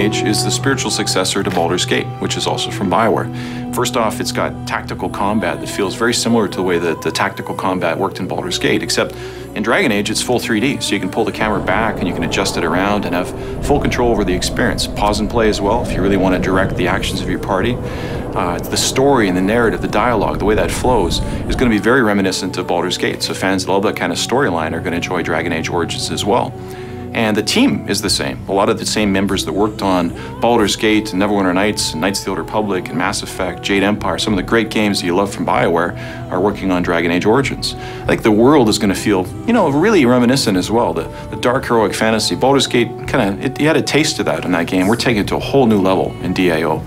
Age is the spiritual successor to Baldur's Gate, which is also from BioWare. First off, it's got tactical combat that feels very similar to the way that the tactical combat worked in Baldur's Gate, except in Dragon Age, it's full 3D, so you can pull the camera back and you can adjust it around and have full control over the experience. Pause and play as well, if you really want to direct the actions of your party. The story and the narrative, the dialogue, the way that flows is going to be very reminiscent of Baldur's Gate, so fans that love that kind of storyline are going to enjoy Dragon Age Origins as well. And the team is the same. A lot of the same members that worked on Baldur's Gate and Neverwinter Nights and Knights of the Old Republic and Mass Effect, Jade Empire, some of the great games that you love from BioWare are working on Dragon Age Origins. I think the world is going to feel, you know, really reminiscent as well. The dark heroic fantasy. Baldur's Gate you had a taste of that in that game. We're taking it to a whole new level in DAO.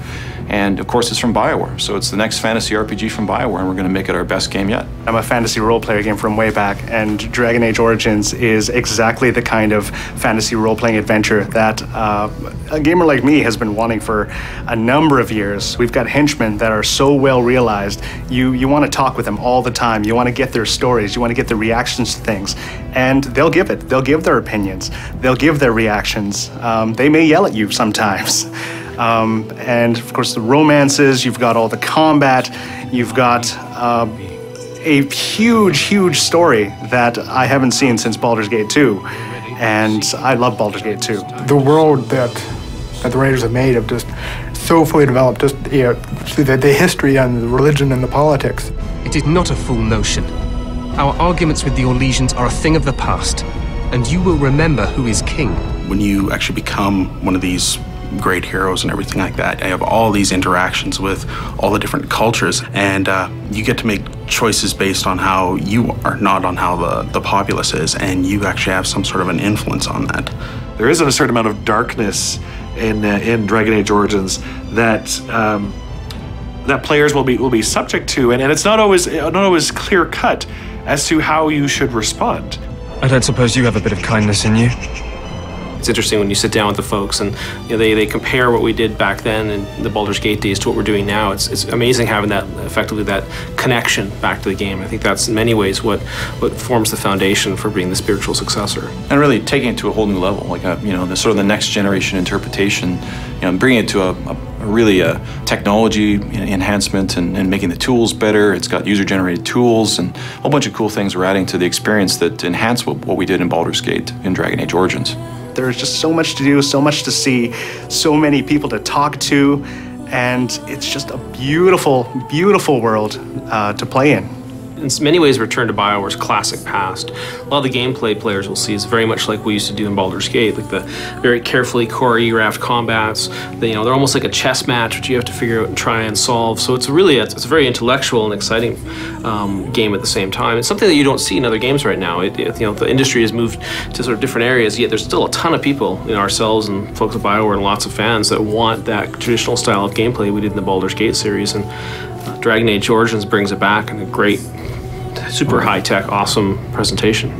And of course, it's from BioWare, so it's the next fantasy RPG from BioWare, and we're going to make it our best game yet. I'm a fantasy role-player game from way back, and Dragon Age Origins is exactly the kind of fantasy role-playing adventure that a gamer like me has been wanting for a number of years. We've got henchmen that are so well realized. You want to talk with them all the time. You want to get their stories. You want to get their reactions to things, and they'll give it. They'll give their opinions. They'll give their reactions. They may yell at you sometimes. And of course the romances, you've got all the combat, you've got a huge story that I haven't seen since Baldur's Gate 2, and I love Baldur's Gate 2. The world that the writers have made have just so fully developed, just the history and the religion and the politics. It is not a full notion. Our arguments with the Orlesians are a thing of the past, and you will remember who is king. When you actually become one of these great heroes and everything like that, I have all these interactions with all the different cultures, and you get to make choices based on how you are, not on how the populace is, and you actually have some sort of an influence on that. There is a certain amount of darkness in Dragon Age Origins that that players will be subject to, and it's not always clear cut as to how you should respond. I don't suppose you have a bit of kindness in you? It's interesting when you sit down with the folks and they compare what we did back then in the Baldur's Gate days to what we're doing now. It's amazing having that, effectively, that connection back to the game. I think that's in many ways what forms the foundation for being the spiritual successor. And really taking it to a whole new level, like the sort of the next generation interpretation, bringing it to a technology enhancement and making the tools better. It's got user-generated tools and a whole bunch of cool things we're adding to the experience that enhance what we did in Baldur's Gate in Dragon Age Origins. There's just so much to do, so much to see, so many people to talk to, and it's just a beautiful, beautiful world to play in. In many ways, return to BioWare's classic past. A lot of the gameplay players will see is very much like we used to do in Baldur's Gate, like the very carefully choreographed combats. They're almost like a chess match, which you have to figure out and try and solve. So it's a very intellectual and exciting game at the same time. It's something that you don't see in other games right now. The industry has moved to sort of different areas, yet there's still a ton of people, ourselves and folks at BioWare and lots of fans that want that traditional style of gameplay we did in the Baldur's Gate series. And Dragon Age Origins brings it back in a great, super high-tech, awesome presentation.